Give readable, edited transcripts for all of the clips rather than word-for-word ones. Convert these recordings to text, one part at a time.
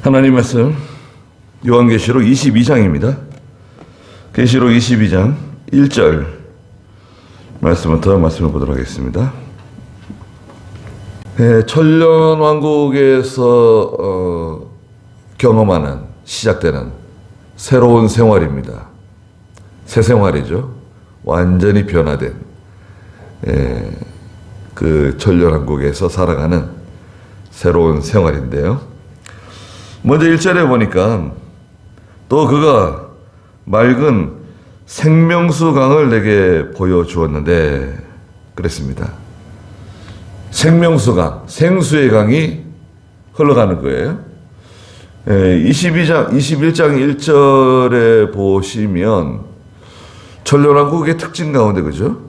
하나님 말씀 요한계시록 22장입니다. 계시록 22장 1절 말씀부터 말씀을 보도록 하겠습니다. 천년왕국에서 경험하는 시작되는 새로운 생활입니다. 새 생활이죠. 완전히 변화된 그 천년왕국에서 살아가는 새로운 생활인데요. 먼저 1절에 보니까 또 그가 맑은 생명수 강을 내게 보여주었는데 그랬습니다. 생명수 강, 생수의 강이 흘러가는 거예요. 21장 1절에 보시면 천년왕국의 특징 가운데 그죠?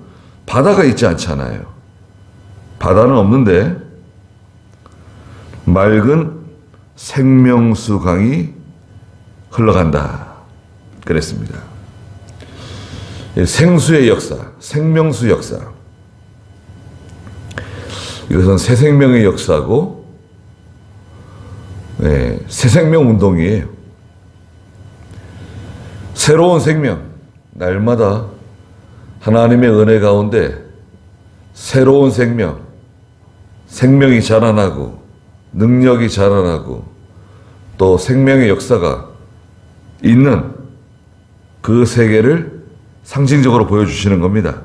바다가 있지 않잖아요. 바다는 없는데 맑은 생명수 강이 흘러간다 그랬습니다. 생수의 역사, 생명수 역사. 이것은 새 생명의 역사고 새 생명 운동이에요. 새로운 생명, 날마다 하나님의 은혜 가운데 새로운 생명, 생명이 자라나고 능력이 자라나고 또 생명의 역사가 있는 그 세계를 상징적으로 보여주시는 겁니다.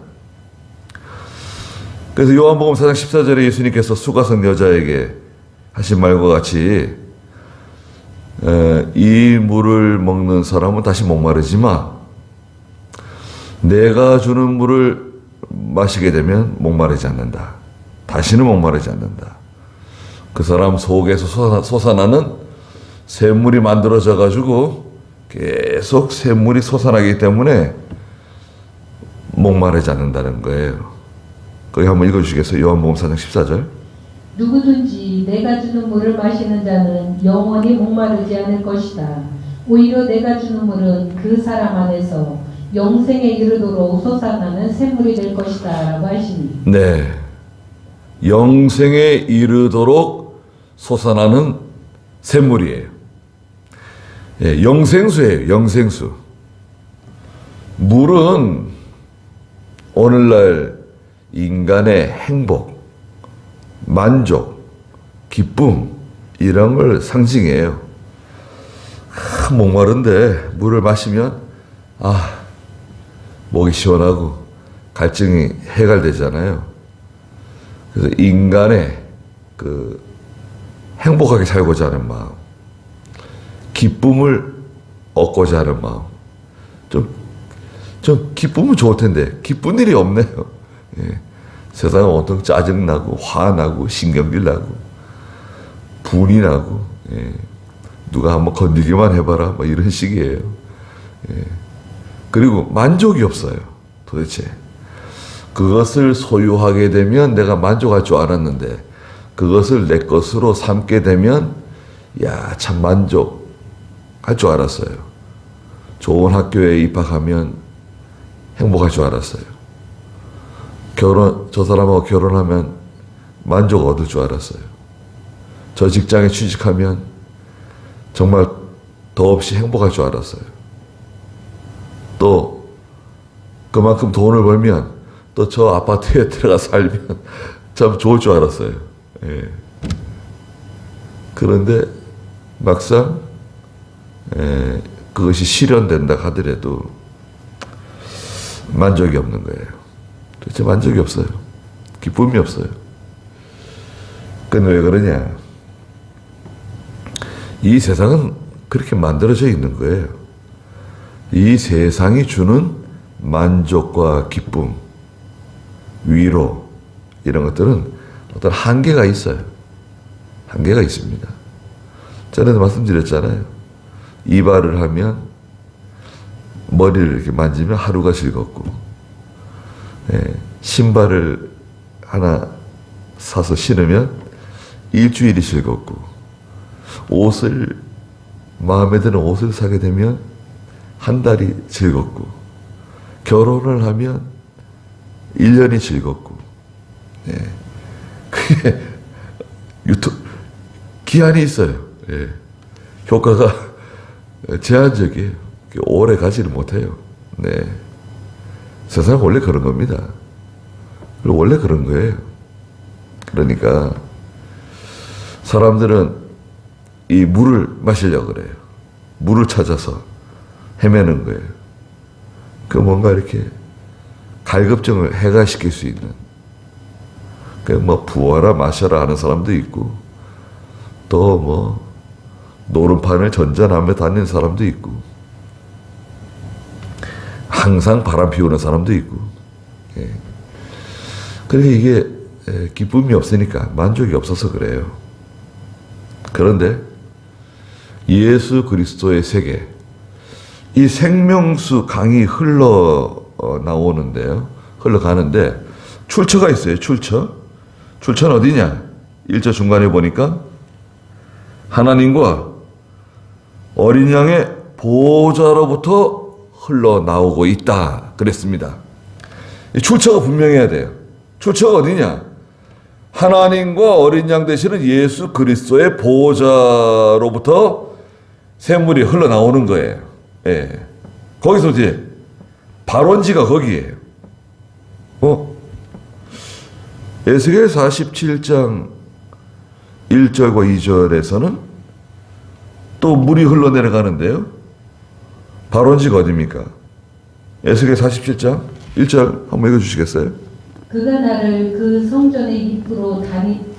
그래서 요한복음 4장 14절에 예수님께서 수가성 여자에게 하신 말과 같이 이 물을 먹는 사람은 다시 목마르지 마. 내가 주는 물을 마시게 되면 목마르지 않는다. 다시는 목마르지 않는다. 그 사람 속에서 솟아나는 샘물이 만들어져 가지고 계속 샘물이 솟아나기 때문에 목마르지 않는다는 거예요. 거기 한번 읽어주시겠어요? 요한복음 4장 14절. 누구든지 내가 주는 물을 마시는 자는 영원히 목마르지 않을 것이다. 오히려 내가 주는 물은 그 사람 안에서 영생에 이르도록 솟아나는 샘물이 될 것이다 라고 하시니. 네, 영생에 이르도록 솟아나는 샘물이에요. 영생수예요. 영생수. 물은 오늘날 인간의 행복, 만족, 기쁨 이런 걸 상징해요. 목마른데 물을 마시면 목이 시원하고 갈증이 해결되잖아요. 그래서 인간의 그 행복하게 살고자 하는 마음, 기쁨을 얻고자 하는 마음. 좀 기쁘면 좋을 텐데 기쁜 일이 없네요. 세상은 온통 짜증나고 화나고 신경질 나고 분이 나고 누가 한번 건드리기만 해봐라 뭐 이런 식이에요. 그리고 만족이 없어요. 도대체 그것을 소유하게 되면 내가 만족할 줄 알았는데 그것을 내 것으로 삼게 되면 참 만족할 줄 알았어요. 좋은 학교에 입학하면 행복할 줄 알았어요. 저 사람하고 결혼하면 만족 얻을 줄 알았어요. 저 직장에 취직하면 정말 더없이 행복할 줄 알았어요. 또 그만큼 돈을 벌면 또 저 아파트에 들어가 살면 참 좋을 줄 알았어요. 그런데 막상 그것이 실현된다 하더라도 만족이 없는 거예요. 도대체 만족이 없어요. 기쁨이 없어요. 그건 왜 그러냐? 이 세상은 그렇게 만들어져 있는 거예요. 이 세상이 주는 만족과 기쁨, 위로 이런 것들은 어떤 한계가 있어요. 한계가 있습니다. 전에도 말씀드렸잖아요. 이발을 하면 머리를 이렇게 만지면 하루가 즐겁고 신발을 하나 사서 신으면 일주일이 즐겁고 마음에 드는 옷을 사게 되면 한 달이 즐겁고 결혼을 하면 1년이 즐겁고 그게 기한이 있어요. 효과가 제한적이에요. 오래 가지를 못해요. 네. 세상은 원래 그런 겁니다. 원래 그런 거예요. 그러니까 사람들은 이 물을 마시려고 그래요. 물을 찾아서 헤매는 거예요. 그 뭔가 이렇게 갈급증을 해가시킬 수 있는, 그 뭐 부어라 마셔라 하는 사람도 있고, 또 뭐 노름판을 전전하며 다니는 사람도 있고, 항상 바람 피우는 사람도 있고. 예. 그래 이게 기쁨이 없으니까, 만족이 없어서 그래요. 그런데 예수 그리스도의 세계, 이 생명수 강이 나오는데요. 흘러가는데 출처가 있어요. 출처는 어디냐? 1절 중간에 보니까 하나님과 어린 양의 보호자로부터 흘러나오고 있다 그랬습니다. 이 출처가 분명해야 돼요. 출처가 어디냐? 하나님과 어린 양 되시는 예수 그리스도의 보호자로부터 샘물이 흘러나오는 거예요. 예. 거기서 이제 발원지가 거기에요. 에스겔 47장 1절과 2절에서는 또 물이 흘러내려가는데요. 발원지가 어디입니까? 에스겔 47장 1절 한번 읽어주시겠어요? 그가 나를 그 성전의 입구로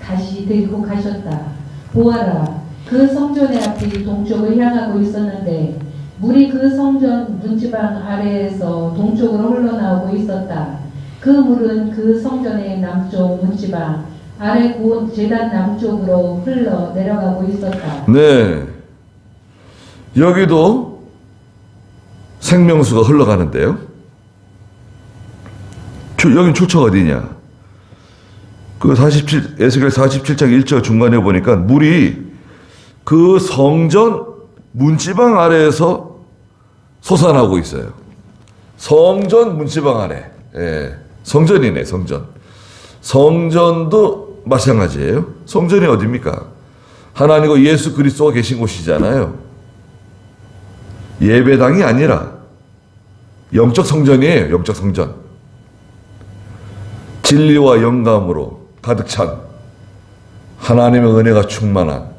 다시 데리고 가셨다. 보아라, 그 성전의 앞이 동쪽을 향하고 있었는데 물이 그 성전 문지방 아래에서 동쪽으로 흘러나오고 있었다. 그 물은 그 성전의 남쪽 문지방 아래 곧 제단 남쪽으로 흘러 내려가고 있었다. 네, 여기도 생명수가 흘러가는데요. 여긴 출처가 어디냐? 에스겔 47장 1절 중간에 보니까 물이 그 성전 문지방 아래에서 솟아나고 있어요. 성전 문지방 아래. 예, 성전이네, 성전. 성전도 마찬가지예요. 성전이 어디입니까? 하나님과 예수 그리스도가 계신 곳이잖아요. 예배당이 아니라 영적 성전이에요. 영적 성전. 진리와 영감으로 가득 찬 하나님의 은혜가 충만한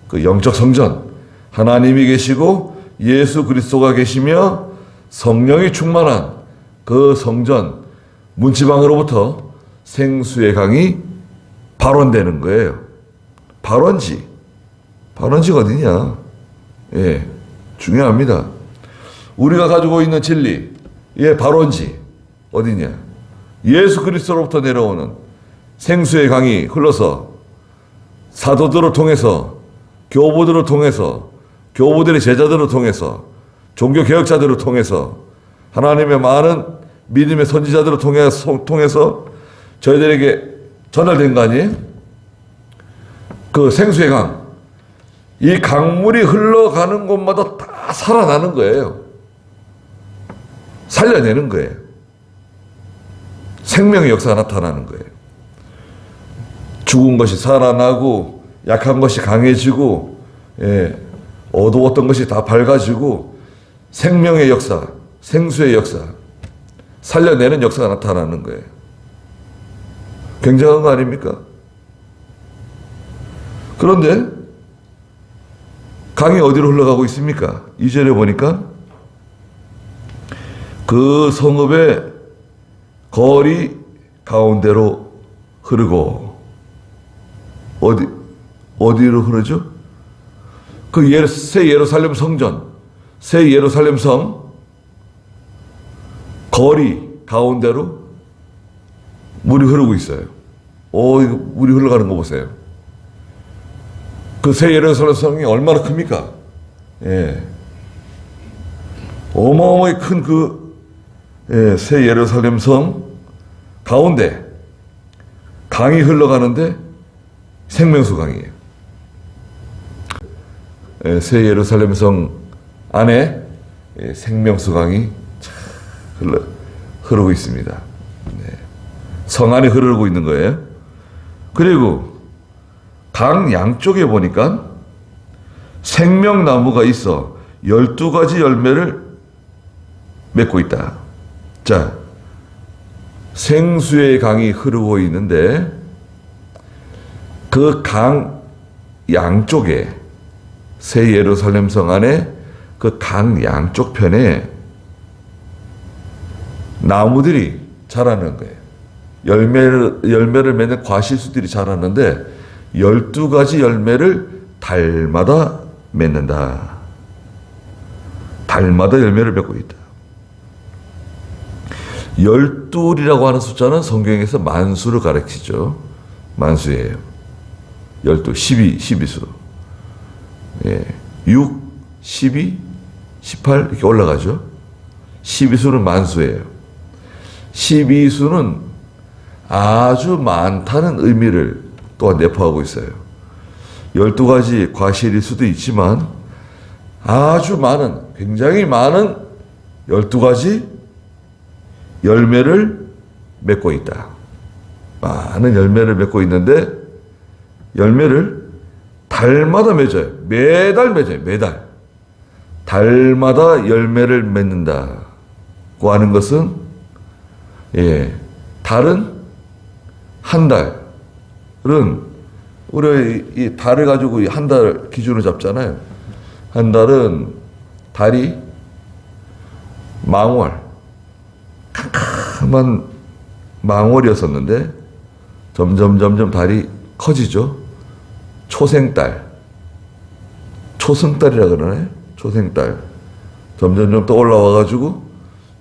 그 영적 성전, 하나님이 계시고 예수 그리스도가 계시며 성령이 충만한 그 성전 문지방으로부터 생수의 강이 발원되는 거예요. 발원지가 어디냐? 예, 중요합니다. 우리가 가지고 있는 진리의 발원지 어디냐? 예수 그리스도로부터 내려오는 생수의 강이 흘러서 사도들을 통해서, 교부들을 통해서, 교부들의 제자들을 통해서, 종교개혁자들을 통해서, 하나님의 많은 믿음의 선지자들을 통해서 저희들에게 전달된 거 아니에요? 그 생수의 강, 이 강물이 흘러가는 곳마다 다 살아나는 거예요. 살려내는 거예요. 생명의 역사가 나타나는 거예요. 죽은 것이 살아나고, 약한 것이 강해지고, 예, 어두웠던 것이 다 밝아지고, 생명의 역사, 생수의 역사, 살려내는 역사가 나타나는 거예요. 굉장한 거 아닙니까? 그런데 강이 어디로 흘러가고 있습니까? 2절에 보니까 그 성읍의 거리 가운데로 흐르고, 어디로 흐르죠? 그 새 예루살렘 성전, 새 예루살렘 성 거리 가운데로 물이 흐르고 있어요. 이거 물이 흘러가는 거 보세요. 그 새 예루살렘 성이 얼마나 큽니까? 예. 어마어마하게 큰 새 예루살렘 성 가운데 강이 흘러가는데 생명수 강이에요. 새 예루살렘 성 안에 생명수 강이 흐르고 있습니다. 네. 성 안에 흐르고 있는 거예요. 그리고 강 양쪽에 보니까 생명나무가 있어 12가지 열매를 맺고 있다. 자, 생수의 강이 흐르고 있는데 그 강 양쪽에 새 예루살렘 성 안에 그 강 양쪽 편에 나무들이 자라는 거예요. 열매를 맺는 과실수들이 자라는데 12가지 열매를 달마다 맺는다. 달마다 열매를 맺고 있다. 12이라고 하는 숫자는 성경에서 만수를 가리키죠. 만수예요. 12, 12수. 예. 6, 12, 18 이렇게 올라가죠. 12수는 만수예요. 12수는 아주 많다는 의미를 또한 내포하고 있어요. 12가지 과실일 수도 있지만 아주 많은, 굉장히 많은 12가지 열매를 맺고 있다. 많은 열매를 맺고 있는데 열매를 달마다 맺어요. 매달 맺어요. 매달. 달마다 열매를 맺는다고 하는 것은 달은 한 달은 우리가 이 달을 가지고 한 달 기준으로 잡잖아요. 한 달은 달이 망월, 캄캄한 망월이었었는데 점점 달이 커지죠. 초승달이라 그러네. 초승달. 점점 또 올라와가지고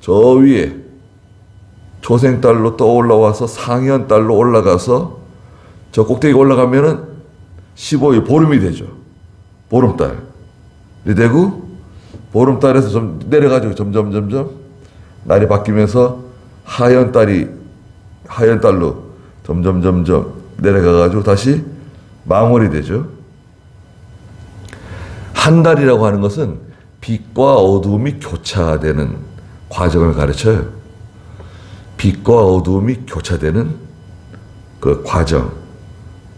저 위에 초생달로 또 올라와서 상현달로 올라가서 저 꼭대기 올라가면은 15일 보름이 되죠. 보름달. 되고 보름달에서 좀 내려가지고 점점 날이 바뀌면서 하현달로 점점 내려가가지고 다시 망월이 되죠. 한 달이라고 하는 것은 빛과 어두움이 교차되는 과정을 가르쳐요. 빛과 어두움이 교차되는 그 과정,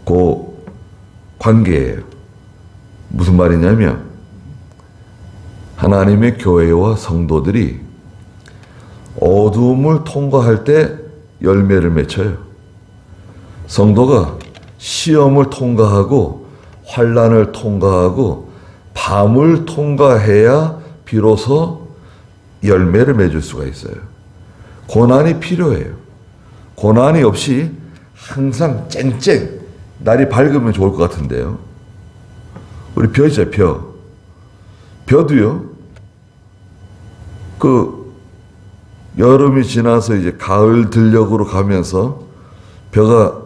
그 관계예요. 무슨 말이냐면 하나님의 교회와 성도들이 어두움을 통과할 때 열매를 맺혀요. 성도가 시험을 통과하고 환난을 통과하고 밤을 통과해야 비로소 열매를 맺을 수가 있어요. 고난이 필요해요. 고난이 없이 항상 쨍쨍 날이 밝으면 좋을 것 같은데요. 우리 벼 있잖아요. 벼도요. 그 여름이 지나서 이제 가을 들녘으로 가면서 벼가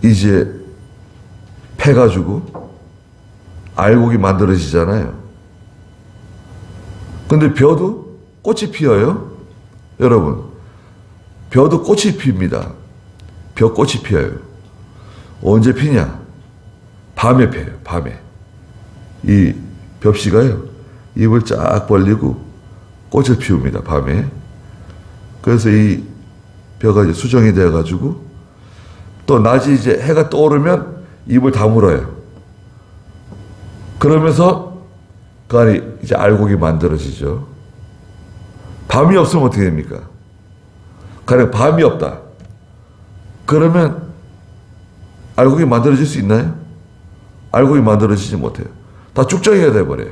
이제 패가지고 알곡이 만들어지잖아요. 근데 벼도 꽃이 피어요. 여러분, 벼도 꽃이 핍니다. 벼꽃이 피어요. 언제 피냐? 밤에 펴요. 밤에. 이 벽시가요. 입을 쫙 벌리고 꽃을 피웁니다. 밤에. 그래서 이 벼가 이제 수정이 되어가지고 또 낮이 이제 해가 떠오르면 입을 다물어요. 그러면서 그 안에 이제 알곡이 만들어지죠. 밤이 없으면 어떻게 됩니까? 가령 밤이 없다. 그러면 알곡이 만들어질 수 있나요? 알곡이 만들어지지 못해요. 다 죽정이가 돼버려요.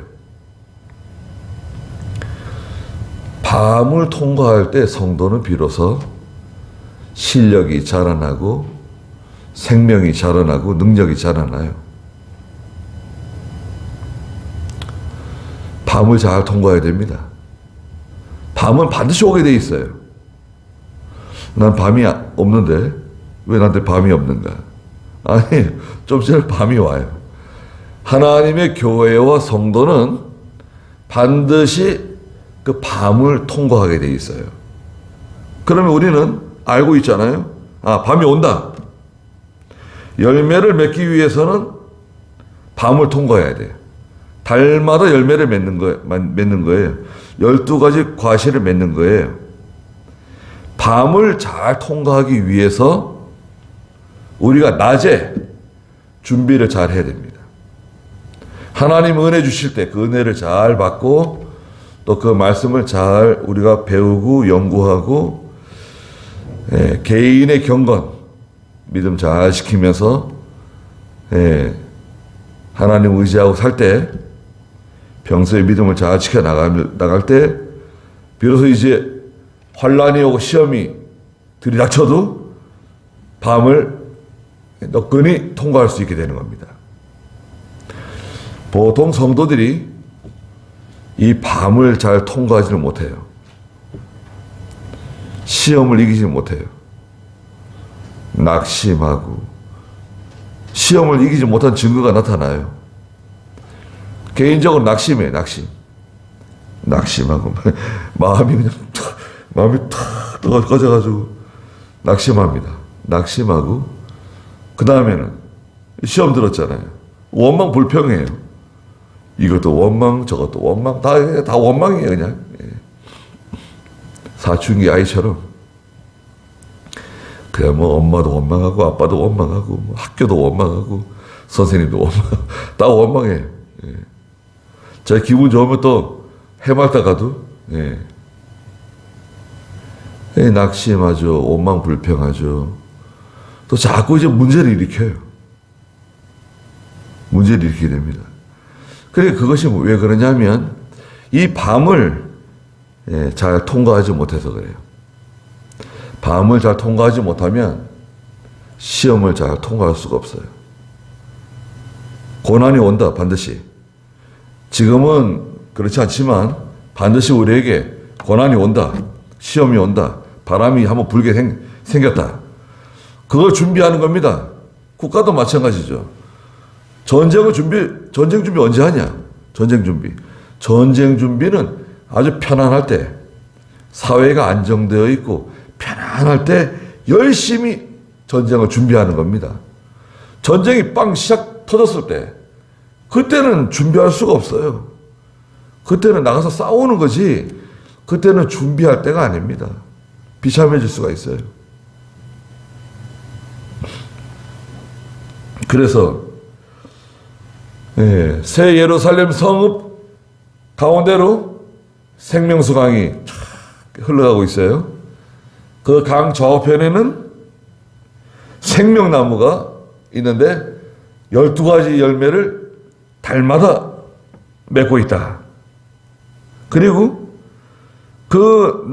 밤을 통과할 때 성도는 비로소 실력이 자라나고 생명이 자라나고 능력이 자라나요. 밤을 잘 통과해야 됩니다. 밤은 반드시 오게 돼 있어요. 난 밤이 없는데 왜 나한테 밤이 없는가? 아니, 좀 전에 밤이 와요. 하나님의 교회와 성도는 반드시 그 밤을 통과하게 돼 있어요. 그러면 우리는 알고 있잖아요. 아, 밤이 온다. 열매를 맺기 위해서는 밤을 통과해야 돼요. 달마다 열매를 맺는 거예요. 12가지 과실을 맺는 거예요. 밤을 잘 통과하기 위해서 우리가 낮에 준비를 잘 해야 됩니다. 하나님 은혜 주실 때 그 은혜를 잘 받고 또 그 말씀을 잘 우리가 배우고 연구하고 개인의 경건 믿음 잘 지키면서 하나님 의지하고 살 때 평소에 믿음을 잘 지켜 나갈 때 비로소 이제 환란이 오고 시험이 들이닥쳐도 밤을 너끈히 통과할 수 있게 되는 겁니다. 보통 성도들이 이 밤을 잘 통과하지는 못해요. 시험을 이기지는 못해요. 낙심하고 시험을 이기지 못한 증거가 나타나요. 개인적으로 낙심해, 낙심하고 마음이 탁 꺼져가지고 낙심합니다. 낙심하고 그 다음에는 시험 들었잖아요. 원망 불평해요. 이것도 원망, 저것도 원망, 다 원망이에요, 그냥. 사춘기 아이처럼. 그냥 뭐 엄마도 원망하고 아빠도 원망하고 뭐 학교도 원망하고 선생님도 원망하고 다 원망해요. 자, 기분 좋으면 또 해맑다가도 낙심하죠. 원망 불평하죠. 또 자꾸 이제 문제를 일으켜요. 문제를 일으키게 됩니다. 그러니까 그것이 왜 그러냐면 이 밤을 잘 통과하지 못해서 그래요. 밤을 잘 통과하지 못하면 시험을 잘 통과할 수가 없어요. 고난이 온다, 반드시. 지금은 그렇지 않지만 반드시 우리에게 고난이 온다, 시험이 온다, 바람이 한번 불게 생겼다. 그걸 준비하는 겁니다. 국가도 마찬가지죠. 전쟁 준비 언제 하냐? 전쟁 준비는 아주 편안할 때, 사회가 안정되어 있고 편안할 때 열심히 전쟁을 준비하는 겁니다. 전쟁이 빵 시작 터졌을 때, 그때는 준비할 수가 없어요. 그때는 나가서 싸우는 거지, 그때는 준비할 때가 아닙니다. 비참해질 수가 있어요. 그래서 새 예루살렘 성읍 가운데로 생명수 강이 흘러가고 있어요. 그 강 저편에는 생명나무가 있는데 12가지 열매를 달마다 맺고 있다. 그리고 그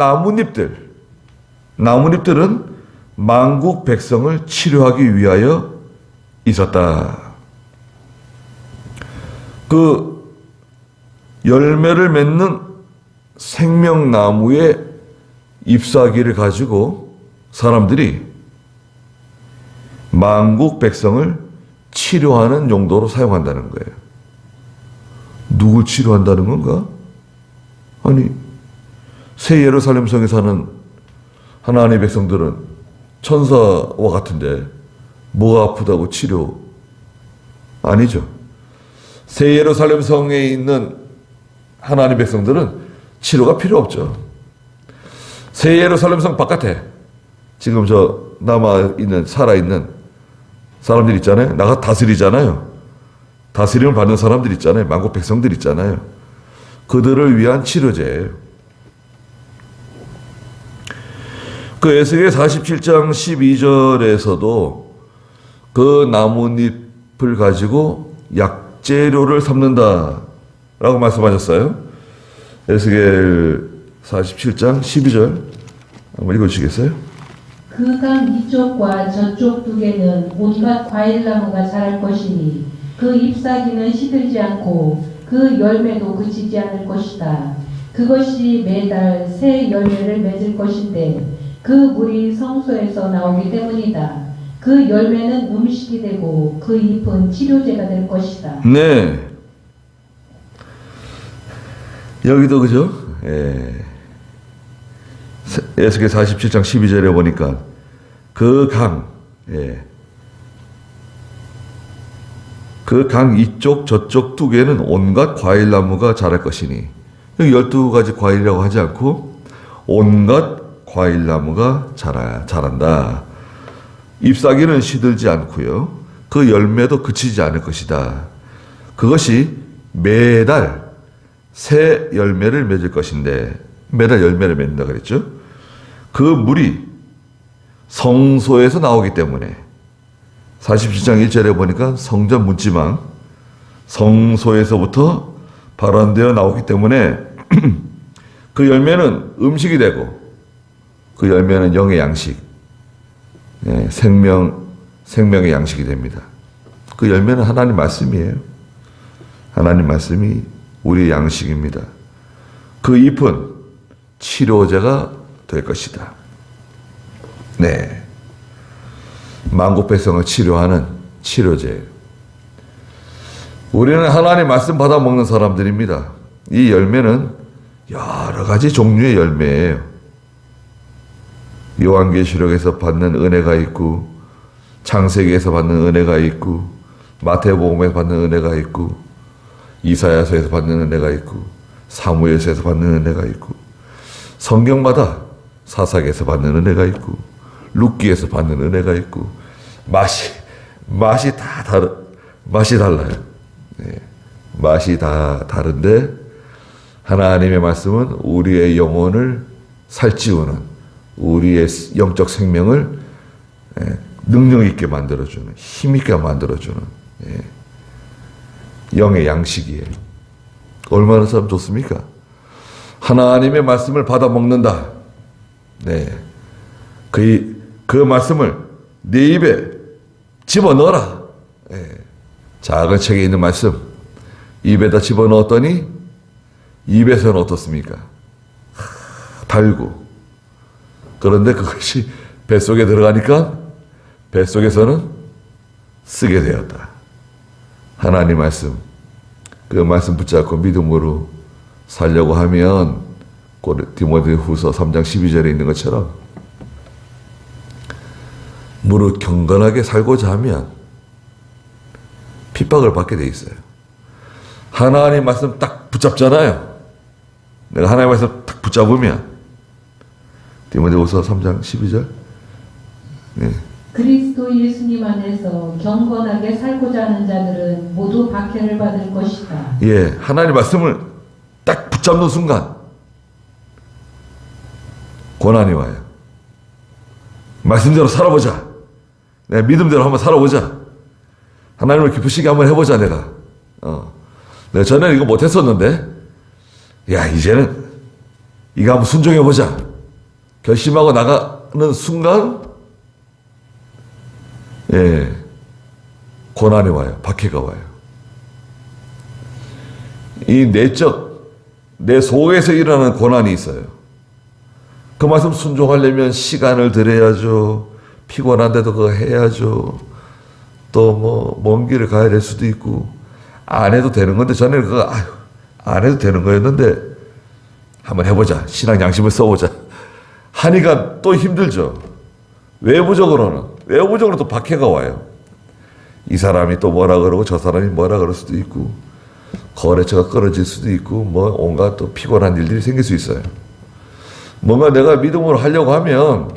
나뭇잎들은 만국 백성을 치료하기 위하여 있었다. 그 열매를 맺는 생명나무의 잎사귀를 가지고 사람들이 만국 백성을 치료하는 용도로 사용한다는 거예요. 누굴 치료한다는 건가? 아니, 새 예루살렘 성에 사는 하나님의 백성들은 천사와 같은데 뭐가 아프다고 치료? 아니죠. 새 예루살렘 성에 있는 하나님의 백성들은 치료가 필요 없죠. 새 예루살렘 성 바깥에 지금 살아있는 사람들 있잖아요. 나가 다스리잖아요. 다스림을 받는 사람들 있잖아요. 만국 백성들 있잖아요. 그들을 위한 치료제예요. 그 에스겔 47장 12절에서도 그 나뭇잎을 가지고 약재료를 삼는다 라고 말씀하셨어요. 에스겔 47장 12절 한번 읽어주시겠어요? 그 강 이쪽과 저쪽 두 개는 온갖 과일나무가 자랄 것이니 그 잎사귀는 시들지 않고 그 열매도 그치지 않을 것이다. 그것이 매달 새 열매를 맺을 것인데 그 물이 성소에서 나오기 때문이다. 그 열매는 음식이 되고 그 잎은 치료제가 될 것이다. 네. 여기도 그죠? 에스겔 47장 12절에 보니까 그 강, 그 강 이쪽 저쪽 두 개는 온갖 과일나무가 자랄 것이니, 12가지 과일이라고 하지 않고 온갖 과일나무가 자란다. 잎사귀는 시들지 않고요. 그 열매도 그치지 않을 것이다. 그것이 매달 새 열매를 맺을 것인데, 매달 열매를 맺는다 그랬죠. 그 물이 성소에서 나오기 때문에 47장 1절에 보니까 성전 문지방 성소에서부터 발원되어 나오기 때문에 그 열매는 음식이 되고 그 열매는 영의 양식, 생명의 양식이 됩니다. 그 열매는 하나님 말씀이에요. 하나님 말씀이 우리의 양식입니다. 그 잎은 치료제가 될 것이다. 네. 만국백성을 치료하는 치료제예요. 우리는 하나님 말씀 받아 먹는 사람들입니다. 이 열매는 여러 가지 종류의 열매예요. 요한계시록에서 받는 은혜가 있고, 창세기에서 받는 은혜가 있고, 마태복음에서 받는 은혜가 있고, 이사야서에서 받는 은혜가 있고, 사무엘서에서 받는 은혜가 있고, 성경마다 사사기에서 받는 은혜가 있고, 룻기에서 받는 은혜가 있고, 맛이 달라요. 네. 맛이 다 다른데 하나님의 말씀은 우리의 영혼을 살찌우는, 우리의 영적 생명을 능력 있게 만들어주는, 힘 있게 만들어주는 영의 양식이에요. 얼마나 참 좋습니까? 하나님의 말씀을 받아 먹는다. 네. 그 말씀을 네 입에 집어넣어라. 작은 책에 있는 말씀 입에다 집어넣었더니 입에서는 어떻습니까? 달고. 그런데 그것이 뱃속에 들어가니까 뱃속에서는 쓰게 되었다. 하나님 말씀, 그 말씀 붙잡고 믿음으로 살려고 하면 디모데후서 3장 12절에 있는 것처럼 무릇 경건하게 살고자 하면 핍박을 받게 돼 있어요. 하나님 말씀 딱 붙잡잖아요. 내가 하나님 말씀 딱 붙잡으면 디모데후서 3장 12절. 네. 그리스도 예수님 안에서 경건하게 살고자 하는 자들은 모두 박해를 받을 것이다. 예, 하나님 말씀을 딱 붙잡는 순간 고난이 와요. 말씀대로 살아보자. 내 믿음대로 한번 살아보자. 하나님을 기쁘시게 한번 해보자, 내가. 내가 전에 이거 못했었는데, 야, 이제는 이거 한번 순종해보자. 결심하고 나가는 순간, 예, 고난이 와요. 박해가 와요. 이 내 속에서 일어나는 고난이 있어요. 그 말씀 순종하려면 시간을 들여야죠. 피곤한데도 그거 해야죠. 또 먼 길을 가야 될 수도 있고, 안 해도 되는 건데, 전에는 그거, 안 해도 되는 거였는데, 한번 해보자. 신앙 양심을 써보자. 하니까 또 힘들죠. 외부적으로 또 박해가 와요. 이 사람이 또 뭐라 그러고, 저 사람이 뭐라 그럴 수도 있고, 거래처가 끊어질 수도 있고, 온갖 또 피곤한 일들이 생길 수 있어요. 뭔가 내가 믿음으로 하려고 하면,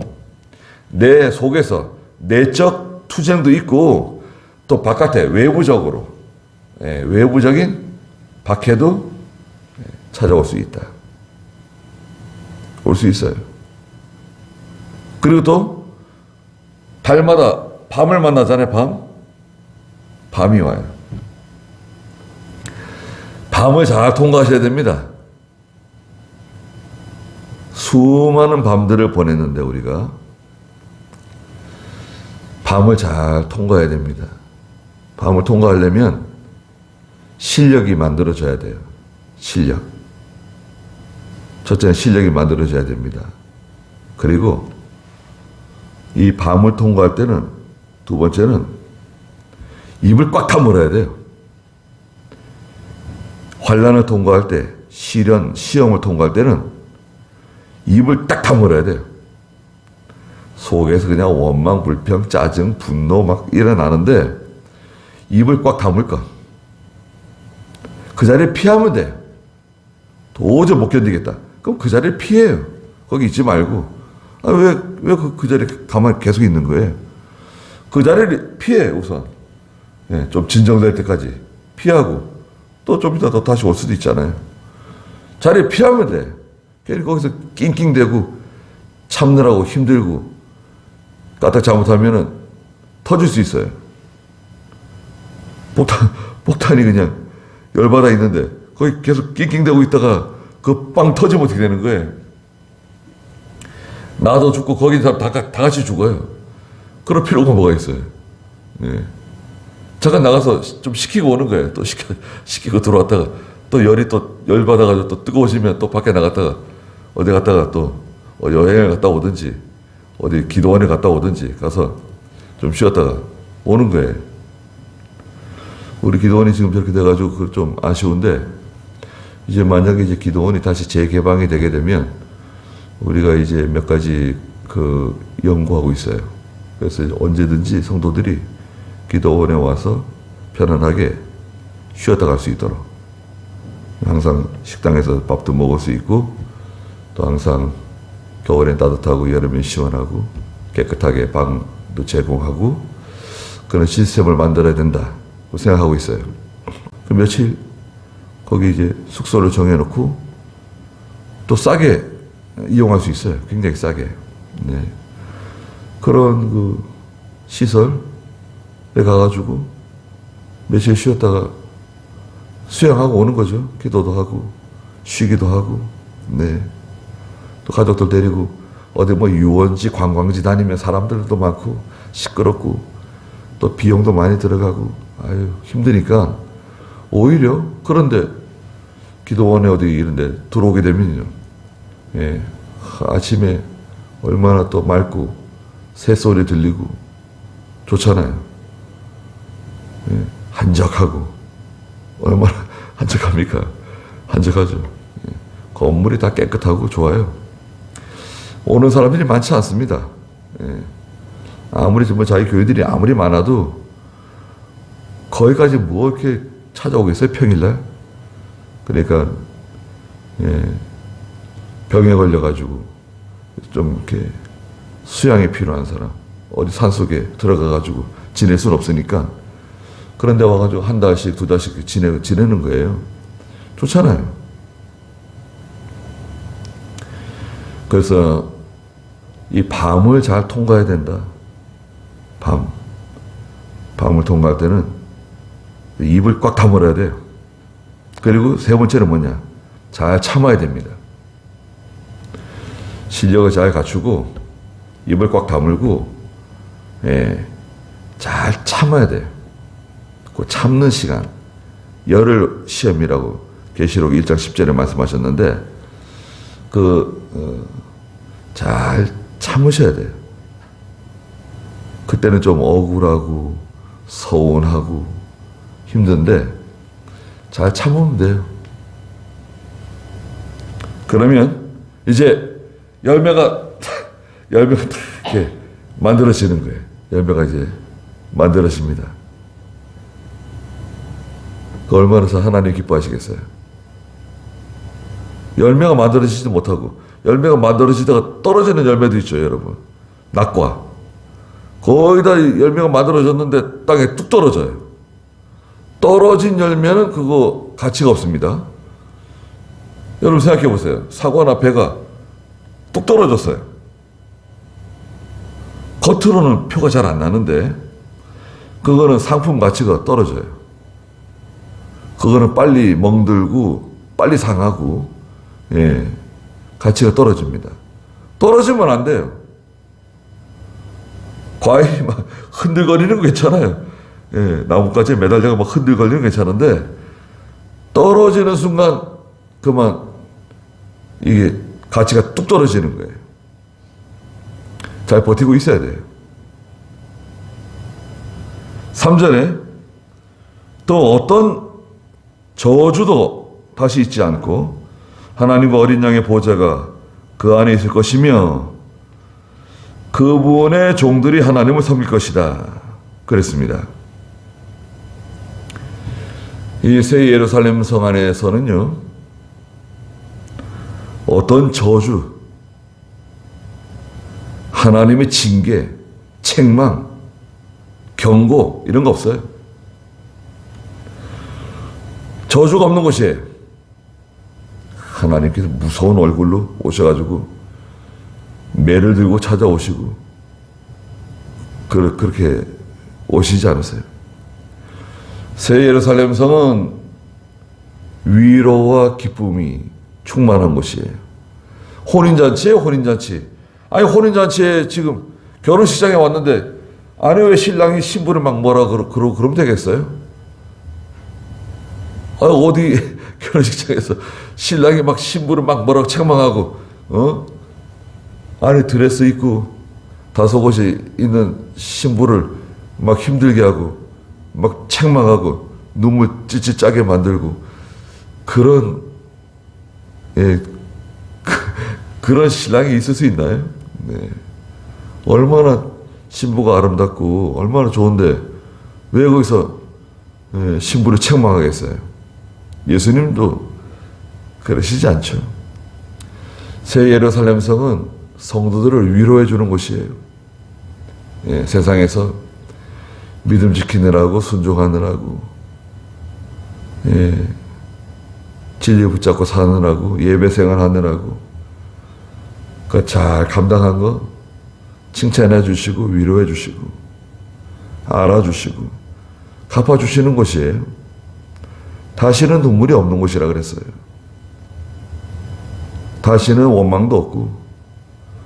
내 속에서 내적 투쟁도 있고, 또 바깥에 외부적으로, 외부적인 박해도 찾아올 수 있다. 올 수 있어요. 그리고 또 달마다 밤을 만나잖아요. 밤이 와요. 밤을 잘 통과하셔야 됩니다. 수많은 밤들을 보냈는데 우리가 밤을 잘 통과해야 됩니다. 밤을 통과하려면 실력이 만들어져야 돼요. 실력. 첫째는 실력이 만들어져야 됩니다. 그리고 이 밤을 통과할 때는, 두 번째는 입을 꽉 다물어야 돼요. 환난을 통과할 때, 시험을 통과할 때는 입을 딱 다물어야 돼요. 속에서 그냥 원망, 불평, 짜증, 분노 막 일어나는데 입을 꽉 다물 것. 그 자리에 피하면 돼요. 도저히 못 견디겠다. 그럼 그 자리를 피해요. 거기 있지 말고. 왜 그 자리에 가만히 계속 있는 거예요? 그 자리를 피해, 우선. 좀 진정될 때까지 피하고, 또 좀 이따 또 다시 올 수도 있잖아요. 자리에 피하면 돼. 괜히 거기서 낑낑대고 참느라고 힘들고 까딱 잘못하면은 터질 수 있어요. 폭탄이 그냥 열받아 있는데 거기 계속 낑낑대고 있다가 그 빵 터지면 어떻게 되는 거예요? 나도 죽고 거기 사람 다 같이 죽어요. 그럴 필요가 뭐가 있어요. 예. 잠깐 나가서 좀 식히고 오는 거예요. 또 식히고 들어왔다가 또 열 받아가지고 또 뜨거워지면 또 밖에 나갔다가 어디 갔다가 또 여행을 갔다 오든지 어디 기도원에 갔다 오든지 가서 좀 쉬었다가 오는 거예요. 우리 기도원이 지금 저렇게 돼가지고 그 좀 아쉬운데 이제 만약에 이제 기도원이 다시 재개방이 되게 되면 우리가 이제 몇 가지 그 연구하고 있어요. 그래서 언제든지 성도들이 기도원에 와서 편안하게 쉬었다 갈 수 있도록 항상 식당에서 밥도 먹을 수 있고 또 항상 겨울엔 따뜻하고 여름엔 시원하고 깨끗하게 방도 제공하고 그런 시스템을 만들어야 된다고 생각하고 있어요. 그 며칠 거기 이제 숙소를 정해놓고 또 싸게 이용할 수 있어요. 굉장히 싸게. 네. 그런 그 시설에 가가지고 며칠 쉬었다가 수양하고 오는 거죠. 기도도 하고 쉬기도 하고. 네. 또 가족들 데리고 어디 뭐 유원지 관광지 다니면 사람들도 많고 시끄럽고 또 비용도 많이 들어가고 아유 힘드니까 오히려 그런데 기도원에 어디 이런데 들어오게 되면요. 예. 아침에 얼마나 또 맑고 새소리 들리고 좋잖아요. 예. 한적하고 얼마나 한적합니까? 한적하죠. 예. 건물이 다 깨끗하고 좋아요. 오는 사람들이 많지 않습니다. 예. 아무리 정말 자기 교회들이 아무리 많아도 거기까지 뭐 이렇게 찾아오겠어요? 평일날? 그러니까 예. 병에 걸려가지고 좀 이렇게 수양이 필요한 사람 어디 산속에 들어가가지고 지낼 수는 없으니까 그런데 와가지고 한 달씩 두 달씩 지내는 거예요. 좋잖아요. 그래서 이 밤을 잘 통과해야 된다. 밤을 통과할 때는 입을 꽉 다물어야 돼요. 그리고 세 번째는 뭐냐? 잘 참아야 됩니다. 실력을 잘 갖추고 입을 꽉 다물고 예, 잘 참아야 돼요. 그 참는 시간 열흘 시험이라고 계시록 1장 10절에 말씀하셨는데 잘 참으셔야 돼요. 그때는 좀 억울하고 서운하고 힘든데 잘 참으면 돼요. 그러면 이제 열매가 이렇게 만들어지는 거예요. 열매가 이제 만들어집니다. 그 얼마나 하나님 기뻐하시겠어요? 열매가 만들어지지도 못하고 열매가 만들어지다가 떨어지는 열매도 있죠, 여러분. 낙과 거의 다 열매가 만들어졌는데 땅에 뚝 떨어져요. 떨어진 열매는 그거 가치가 없습니다. 여러분 생각해 보세요. 사과나 배가 뚝 떨어졌어요. 겉으로는 표가 잘 안 나는데 그거는 상품 가치가 떨어져요. 그거는 빨리 멍들고 빨리 상하고 예, 가치가 떨어집니다. 떨어지면 안 돼요. 과일이 막 흔들거리는 거 괜찮아요. 예, 나뭇가지에 매달려가 막 흔들거리는 거 괜찮은데 떨어지는 순간 그만 이게 가치가 뚝 떨어지는 거예요. 잘 버티고 있어야 돼요. 3절에 또 어떤 저주도 다시 있지 않고 하나님과 어린 양의 보좌가 그 안에 있을 것이며 그분의 종들이 하나님을 섬길 것이다. 그랬습니다. 이 새 예루살렘 성 안에서는요, 어떤 저주, 하나님의 징계, 책망, 경고 이런 거 없어요. 저주가 없는 곳이에요. 하나님께서 무서운 얼굴로 오셔가지고 매를 들고 찾아오시고 그렇게 오시지 않으세요. 새 예루살렘 성은 위로와 기쁨이 충만한 곳이에요. 혼인잔치예요, 혼인잔치. 아니, 혼인잔치에 지금 결혼식장에 왔는데 아니 왜 신랑이 신부를 막 뭐라 그러면 되겠어요? 아니, 어디 결혼식장에서 신랑이 막 신부를 막 뭐라고 책망하고, 안에 드레스 입고 다소곳이 있는 신부를 막 힘들게 하고 막 책망하고 눈물 찌찌 짜게 만들고 그런 그런 신랑이 있을 수 있나요? 네. 얼마나 신부가 아름답고 얼마나 좋은데 왜 거기서 신부를 책망하겠어요? 예수님도 그러시지 않죠. 새 예루살렘 성은 성도들을 위로해 주는 곳이에요. 세상에서 믿음 지키느라고 순종하느라고 진리 붙잡고 사느라고 예배 생활하느라고 그 잘 감당한 거 칭찬해 주시고 위로해 주시고 알아주시고 갚아주시는 곳이에요. 다시는 눈물이 없는 곳이라 그랬어요. 다시는 원망도 없고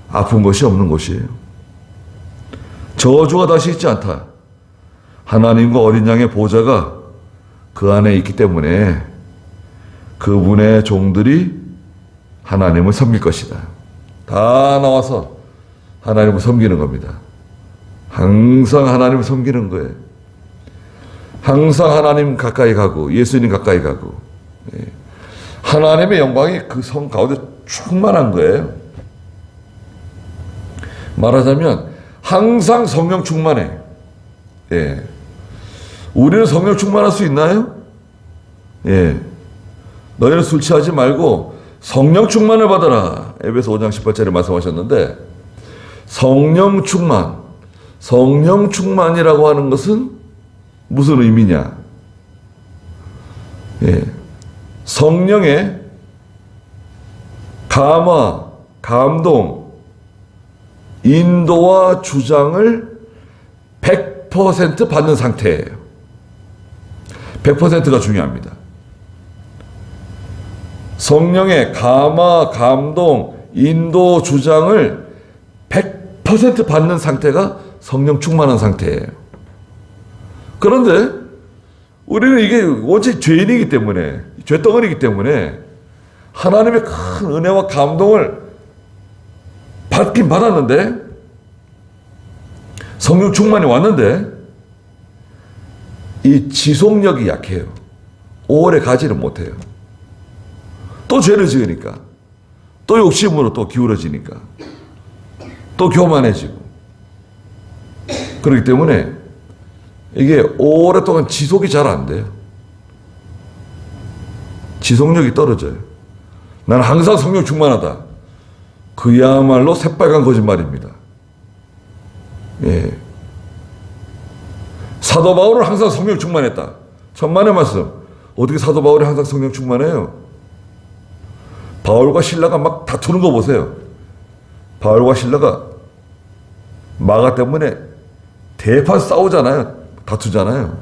아픈 것이 없는 곳이에요. 저주가 다시 있지 않다. 하나님과 어린 양의 보좌가 그 안에 있기 때문에 그분의 종들이 하나님을 섬길 것이다. 다 나와서 하나님을 섬기는 겁니다. 항상 하나님을 섬기는 거예요. 항상 하나님 가까이 가고 예수님 가까이 가고 하나님의 영광이 그 성 가운데 충만한 거예요. 말하자면 항상 성령 충만해. 우리는 성령 충만할 수 있나요? 너희는 술 취하지 말고 성령 충만을 받아라. 에베소 5장 18절에 말씀하셨는데 성령 충만이라고 하는 것은 무슨 의미냐? 성령의 감화, 감동, 인도와 주장을 100% 받는 상태예요. 100%가 중요합니다. 성령의 감화, 감동, 인도, 주장을 100% 받는 상태가 성령 충만한 상태예요. 그런데 우리는 이게 원체 죄인이기 때문에, 죄덩어리이기 때문에 하나님의 큰 은혜와 감동을 받긴 받았는데 성령 충만이 왔는데 이 지속력이 약해요. 오래 가지를 못해요. 또 죄를 지으니까 또 욕심으로 또 기울어지니까 또 교만해지고 그렇기 때문에 이게 오랫동안 지속이 잘 안 돼요. 지속력이 떨어져요. 나는 항상 성령 충만하다. 그야말로 새빨간 거짓말입니다. 사도 바울은 항상 성령 충만했다. 천만의 말씀. 어떻게 사도 바울이 항상 성령 충만해요? 바울과 실라가 막 다투는 거 보세요. 바울과 실라가 마가 때문에 대판 싸우잖아요. 다투잖아요.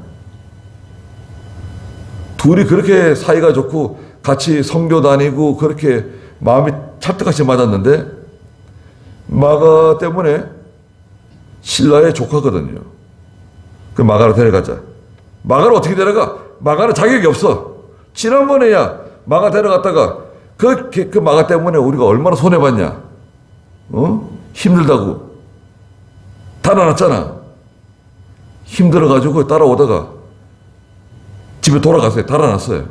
둘이 그렇게 사이가 좋고 같이 선교 다니고 그렇게 마음이 찰떡같이 맞았는데 마가 때문에 신라의 조카거든요. 그 마가를 데려가자. 마가를 어떻게 데려가? 마가는 자격이 없어. 지난번에야 마가 데려갔다가 그 마가 때문에 우리가 얼마나 손해봤냐. 힘들다고 달아났잖아. 힘들어가지고 따라오다가 집에 돌아갔어요. 달아났어요.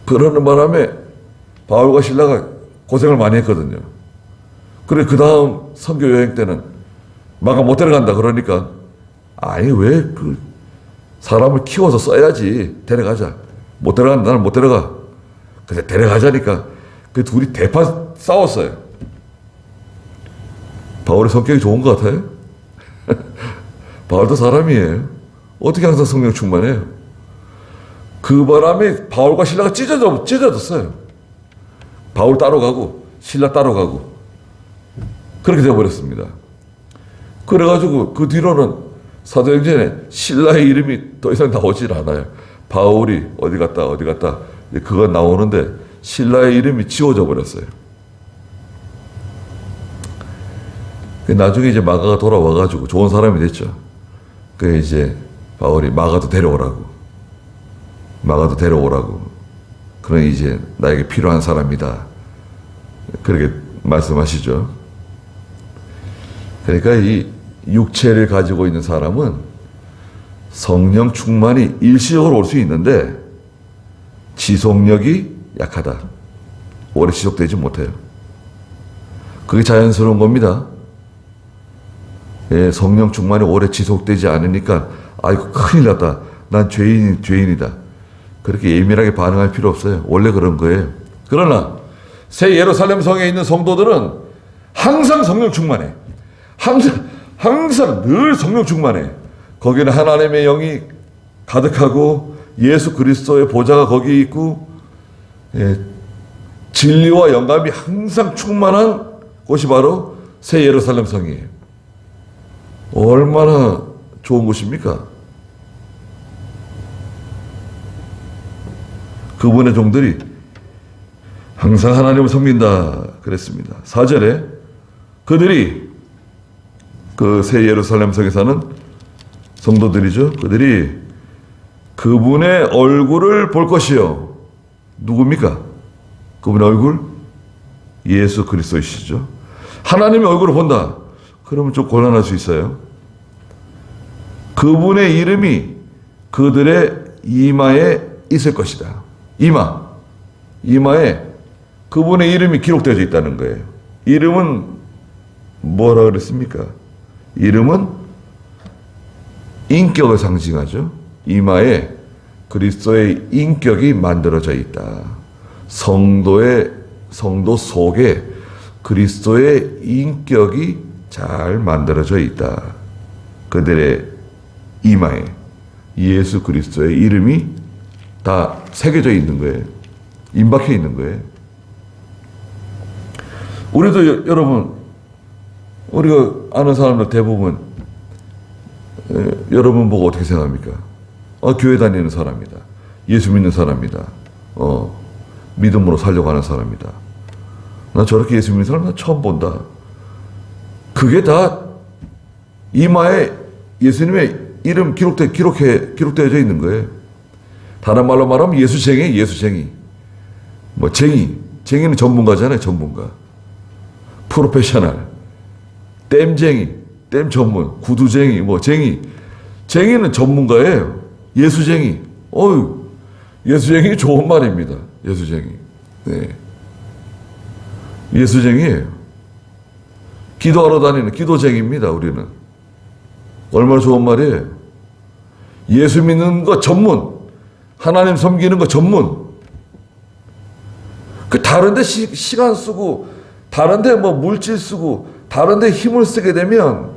그러는 바람에 바울과 실라가 고생을 많이 했거든요. 그래 그 다음 선교 여행 때는 마가 못 데려간다 그러니까 아니 왜 그 사람을 키워서 써야지. 데려가자. 못 데려간다. 나는 못 데려가. 그래서 데려가자니까 그 둘이 대판 싸웠어요. 바울의 성격이 좋은 것 같아요. 바울도 사람이에요. 어떻게 항상 성령 충만해요? 그 바람에 바울과 신라가 찢어졌어요. 바울 따로 가고 신라 따로 가고 그렇게 되어버렸습니다. 그래가지고 그 뒤로는 사도행전에 신라의 이름이 더 이상 나오질 않아요. 바울이 어디 갔다 그거 나오는데 신라의 이름이 지워져 버렸어요. 나중에 이제 마가가 돌아와가지고 좋은 사람이 됐죠. 그래 이제 바울이 마가도 데려오라고. 그럼 이제 나에게 필요한 사람이다. 그렇게 말씀하시죠. 그러니까 이 육체를 가지고 있는 사람은 성령 충만이 일시적으로 올 수 있는데 지속력이 약하다. 오래 지속되지 못해요. 그게 자연스러운 겁니다. 예, 성령 충만이 오래 지속되지 않으니까 아이고 큰일 났다. 난 죄인이다. 그렇게 예민하게 반응할 필요 없어요. 원래 그런 거예요. 그러나 새 예루살렘 성에 있는 성도들은 항상 성령 충만해. 항상 늘 성령 충만해. 거기는 하나님의 영이 가득하고 예수 그리스도의 보좌가 거기 있고 예, 진리와 영감이 항상 충만한 곳이 바로 새 예루살렘 성이에요. 얼마나 좋은 곳입니까? 그분의 종들이 항상 하나님을 섬긴다 그랬습니다. 4절에 그들이 그 새 예루살렘 성에 사는 성도들이죠. 그들이 그분의 얼굴을 볼 것이요. 누굽니까? 그분의 얼굴? 예수 그리스도이시죠. 하나님의 얼굴을 본다. 그러면 좀 곤란할 수 있어요. 그분의 이름이 그들의 이마에 있을 것이다. 이마에 그분의 이름이 기록되어 있다는 거예요. 이름은 뭐라 그랬습니까? 이름은 인격을 상징하죠. 이마에 그리스도의 인격이 만들어져 있다. 성도 속에 그리스도의 인격이 잘 만들어져 있다. 그들의 이마에 예수 그리스도의 이름이 다 새겨져 있는 거예요. 임박해 있는 거예요. 우리도 여러분, 우리가 아는 사람들 대부분 여러분 보고 어떻게 생각합니까? 교회 다니는 사람이다. 예수 믿는 사람이다. 믿음으로 살려고 하는 사람이다. 나 저렇게 예수 믿는 사람 나 처음 본다. 그게 다 이마에 예수님의 이름 기록되어져 있는 거예요. 다른 말로 말하면 예수쟁이. 쟁이는 전문가잖아요, 전문가. 프로페셔널. 땜 전문. 구두쟁이, 쟁이는 전문가예요. 예수쟁이. 예수쟁이 좋은 말입니다. 예수쟁이. 네. 예수쟁이에요. 기도하러 다니는 기도쟁이입니다, 우리는. 얼마나 좋은 말이에요. 예수 믿는 거 전문. 하나님 섬기는 거 전문. 다른데 시간 쓰고, 다른데 물질 쓰고, 다른데 힘을 쓰게 되면,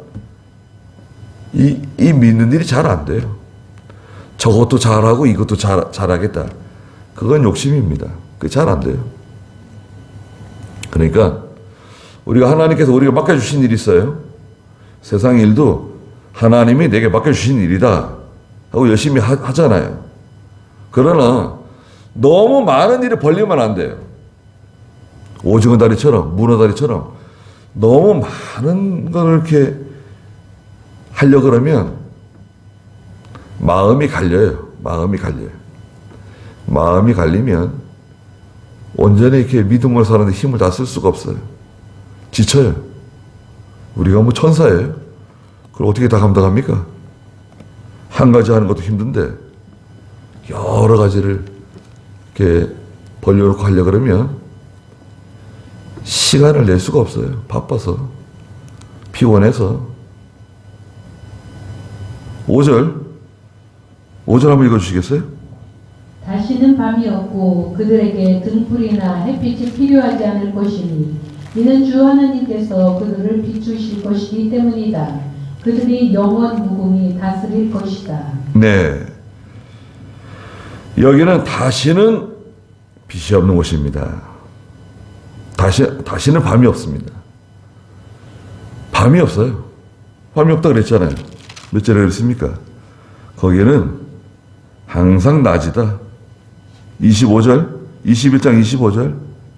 이 믿는 일이 잘 안 돼요. 저것도 잘하고 이것도 잘하겠다. 그건 욕심입니다. 그게 잘 안 돼요. 그러니까, 하나님께서 우리가 맡겨주신 일이 있어요. 세상 일도 하나님이 내게 맡겨주신 일이다 하고 열심히 하잖아요. 그러나 너무 많은 일을 벌리면 안 돼요. 오징어 다리처럼, 문어 다리처럼 너무 많은 걸 이렇게 하려고 그러면 마음이 갈려요. 마음이 갈리면 온전히 이렇게 믿음으로 사는데 힘을 다 쓸 수가 없어요. 지쳐요. 우리가 천사예요. 그걸 어떻게 다 감당합니까? 한 가지 하는 것도 힘든데 여러 가지를 이렇게 벌려놓고 하려고 그러면 시간을 낼 수가 없어요. 바빠서. 피곤해서. 5절 한번 읽어주시겠어요? 다시는 밤이 없고 그들에게 등불이나 햇빛이 필요하지 않을 것이니 이는 주 하나님께서 그들을 비추실 것이기 때문이다. 그들이 영원 무궁히 다스릴 것이다. 네. 여기는 다시는 빛이 없는 곳입니다. 다시는 밤이 없습니다. 밤이 없어요. 밤이 없다 그랬잖아요. 몇 절에 그랬습니까? 거기는 항상 낮이다. 25절, 21장 25절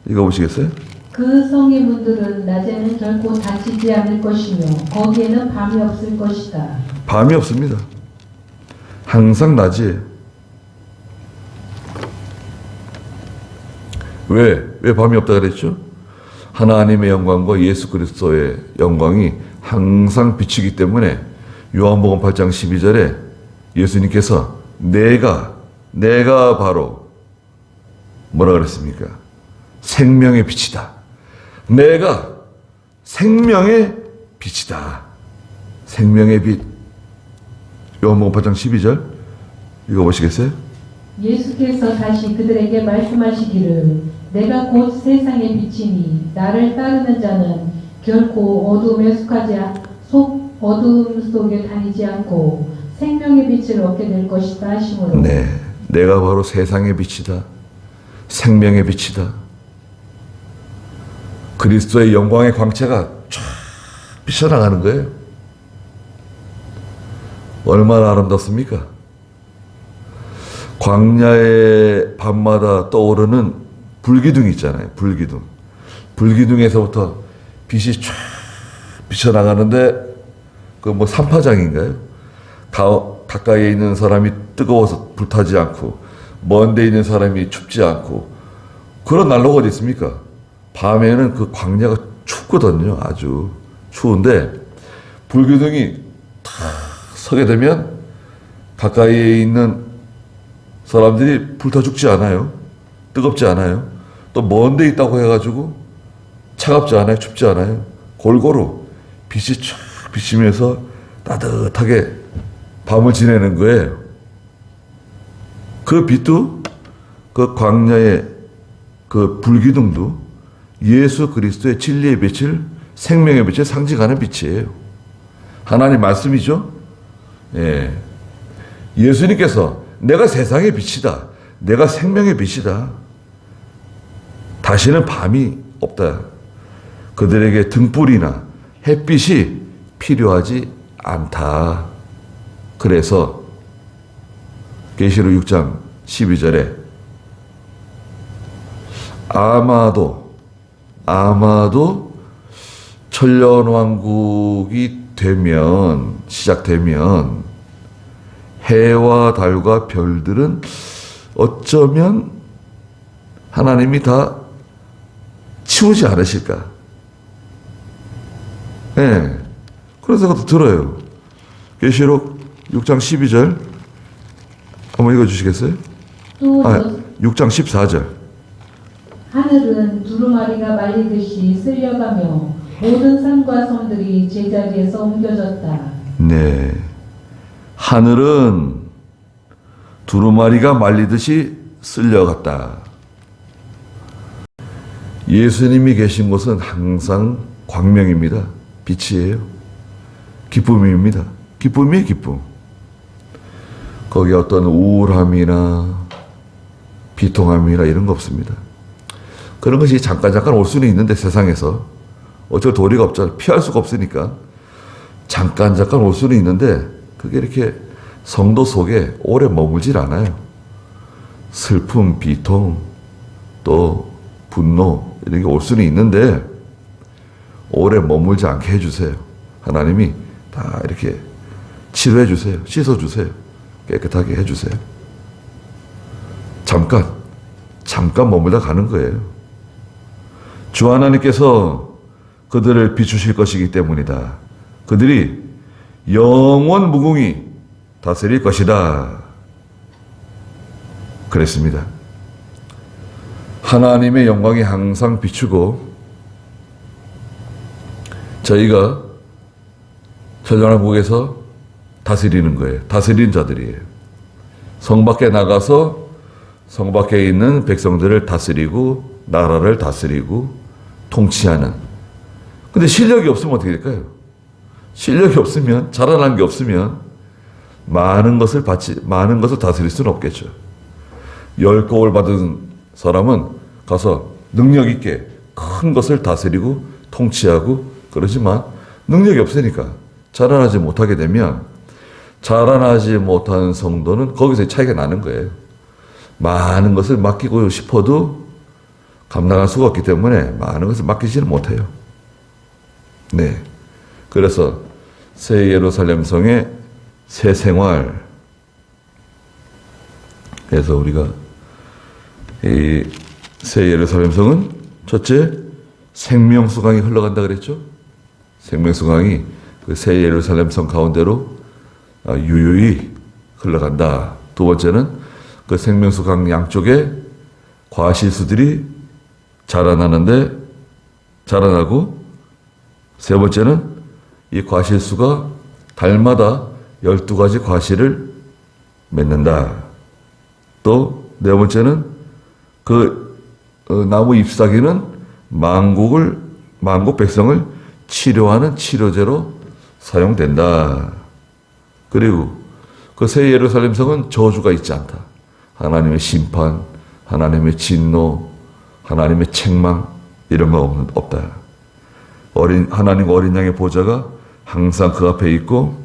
읽어보시겠어요? 그 성의 문들은 낮에는 결코 닫히지 않을 것이며 거기에는 밤이 없을 것이다. 밤이 없습니다. 항상 낮이에요. 왜 밤이 없다 그랬죠? 하나님의 영광과 예수 그리스도의 영광이 항상 비치기 때문에 요한복음 8장 12절에 예수님께서 내가 바로 뭐라 그랬습니까? 생명의 빛이다. 내가 생명의 빛이다. 생명의 빛. 요한복음 8장 12절 읽어보시겠어요? 예수께서 다시 그들에게 말씀하시기를 내가 곧 세상의 빛이니 나를 따르는 자는 결코 어두움 속에 다니지 않고 생명의 빛을 얻게 될 것이다 하시므로 네, 내가 바로 세상의 빛이다. 생명의 빛이다. 그리스도의 영광의 광채가 쫙 비쳐나가는 거예요. 얼마나 아름답습니까? 광야의 밤마다 떠오르는 불기둥 있잖아요. 불기둥. 불기둥에서부터 빛이 쫙 비쳐나가는데 그 뭐 산파장인가요? 가까이에 있는 사람이 뜨거워서 불타지 않고 먼 데 있는 사람이 춥지 않고 그런 난로가 어디 있습니까? 밤에는 그 광야가 춥거든요. 아주 추운데 불기둥이 탁 서게 되면 가까이에 있는 사람들이 불타 죽지 않아요. 뜨겁지 않아요. 또 먼 데 있다고 해가지고 차갑지 않아요. 춥지 않아요. 골고루 빛이 쫙 비치면서 따뜻하게 밤을 지내는 거예요. 그 빛도 그 광야의 그 불기둥도 예수 그리스도의 진리의 빛을 생명의 빛을 상징하는 빛이에요. 하나님 말씀이죠. 예. 예수님께서 내가 세상의 빛이다. 내가 생명의 빛이다. 다시는 밤이 없다. 그들에게 등불이나 햇빛이 필요하지 않다. 그래서 계시록 6장 12절에 아마도 천년왕국이 시작되면 해와 달과 별들은 어쩌면 하나님이 다 치우지 않으실까? 네. 그런 생각도 들어요. 계시록 6장 12절 한번 읽어주시겠어요? 또 6장 14절. 하늘은 두루마리가 말리듯이 쓸려가며 모든 산과 섬들이 제자리에서 옮겨졌다. 네. 하늘은 두루마리가 말리듯이 쓸려갔다. 예수님이 계신 곳은 항상 광명입니다. 빛이에요. 기쁨입니다. 기쁨이에요, 기쁨. 거기 어떤 우울함이나 비통함이나 이런 거 없습니다. 그런 것이 잠깐 올 수는 있는데 세상에서 어쩔 도리가 없잖아요. 피할 수가 없으니까 잠깐 올 수는 있는데 그게 이렇게 성도 속에 오래 머물질 않아요. 슬픔, 비통, 또 분노 이런 게 올 수는 있는데 오래 머물지 않게 해주세요. 하나님이 다 이렇게 치료해 주세요. 씻어 주세요. 깨끗하게 해주세요. 잠깐 머물다 가는 거예요. 주 하나님께서 그들을 비추실 것이기 때문이다. 그들이 영원 무궁히 다스릴 것이다. 그랬습니다. 하나님의 영광이 항상 비추고 저희가 천년왕국에서 다스리는 거예요. 다스리는 자들이에요. 성 밖에 나가서 성 밖에 있는 백성들을 다스리고 나라를 다스리고 통치하는. 근데 실력이 없으면 어떻게 될까요? 실력이 없으면, 자라난 게 없으면 많은 것을 다스릴 수는 없겠죠. 열국을 받은 사람은 가서 능력 있게 큰 것을 다스리고 통치하고 그러지만 능력이 없으니까 자라나지 못하게 되면 자라나지 못하는 성도는 거기서 차이가 나는 거예요. 많은 것을 맡기고 싶어도 감당할 수가 없기 때문에 많은 것을 맡기지는 못해요. 네. 그래서 새 예루살렘 성의 새 생활. 그래서 우리가 이 새 예루살렘 성은 첫째 생명수강이 흘러간다 그랬죠. 생명수강이 그 새 예루살렘 성 가운데로 유유히 흘러간다. 두 번째는 그 생명수강 양쪽에 과실수들이 자라나고 세 번째는 이 과실수가 달마다 12가지 과실을 맺는다. 또 네 번째는 그 나무 잎사귀는 만국 백성을 치료하는 치료제로 사용된다. 그리고 그 새 예루살렘 성은 저주가 있지 않다. 하나님의 심판, 하나님의 진노, 하나님의 책망 이런 거 없다. 하나님과 어린 양의 보좌가 항상 그 앞에 있고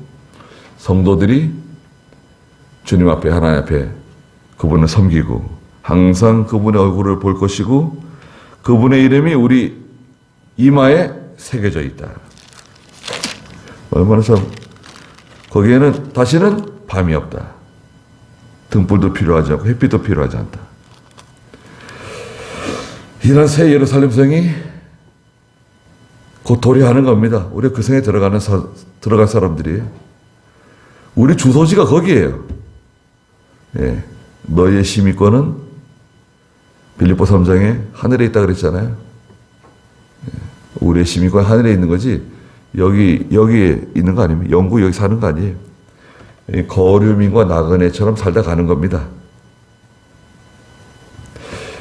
성도들이 주님 앞에 하나님 앞에 그분을 섬기고 항상 그분의 얼굴을 볼 것이고 그분의 이름이 우리 이마에 새겨져 있다. 얼마나 참 거기에는 다시는 밤이 없다. 등불도 필요하지 않고 햇빛도 필요하지 않다. 이런 새 예루살렘 성이 곧 도래하는 겁니다. 우리가 그 성에 들어갈 사람들이 우리 주소지가 거기에요. 예. 너희의 시민권은 빌립보 3장에 하늘에 있다 그랬잖아요. 예. 우리의 시민권 하늘에 있는 거지 여기에 있는 거 아닙니다. 영국 여기 사는 거 아니에요. 거류민과 나그네처럼 살다 가는 겁니다.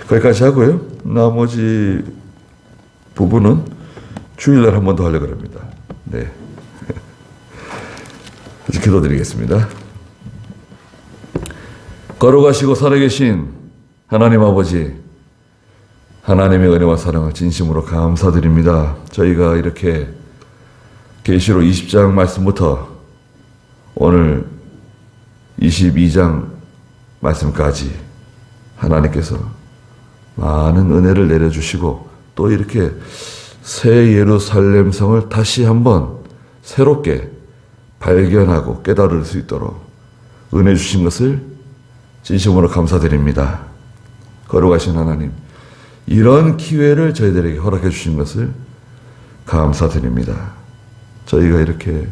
거기까지 하고요. 나머지 부분은 주일날 한 번 더 하려고 합니다. 네. 이제 기도드리겠습니다. 걸어가시고 살아계신 하나님 아버지, 하나님의 은혜와 사랑을 진심으로 감사드립니다. 저희가 이렇게 계시록 20장 말씀부터 오늘 22장 말씀까지 하나님께서 많은 은혜를 내려주시고 또 이렇게 새 예루살렘 성을 다시 한번 새롭게 발견하고 깨달을 수 있도록 은혜 주신 것을 진심으로 감사드립니다. 거룩하신 하나님, 이런 기회를 저희들에게 허락해 주신 것을 감사드립니다. 저희가 이렇게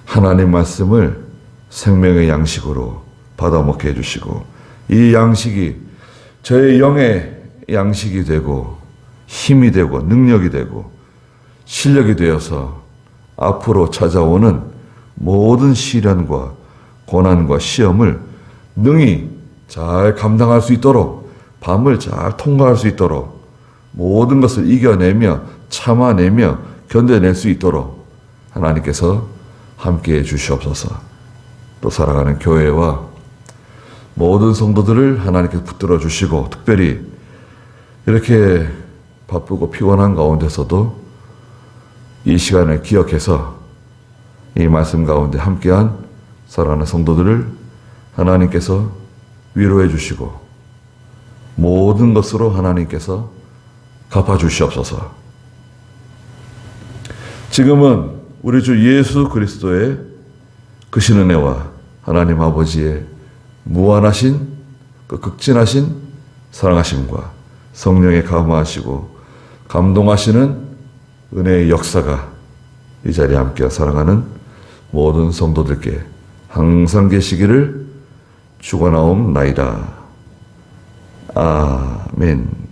하나님 말씀을 생명의 양식으로 받아먹게 해주시고 이 양식이 저의 영의 양식이 되고 힘이 되고 능력이 되고 실력이 되어서 앞으로 찾아오는 모든 시련과 고난과 시험을 능히 잘 감당할 수 있도록 밤을 잘 통과할 수 있도록 모든 것을 이겨내며 참아내며 견뎌낼 수 있도록 하나님께서 함께해 주시옵소서. 또 살아가는 교회와 모든 성도들을 하나님께서 붙들어 주시고 특별히 이렇게 바쁘고 피곤한 가운데서도 이 시간을 기억해서 이 말씀 가운데 함께한 사랑하는 성도들을 하나님께서 위로해 주시고 모든 것으로 하나님께서 갚아 주시옵소서. 지금은 우리 주 예수 그리스도의 크신 은혜와 하나님 아버지의 무한하신 그 극진하신 사랑하심과 성령의 감화하시고 감동하시는 은혜의 역사가 이 자리에 함께 사랑하는 모든 성도들께 항상 계시기를 축원하옵나이다. 아멘.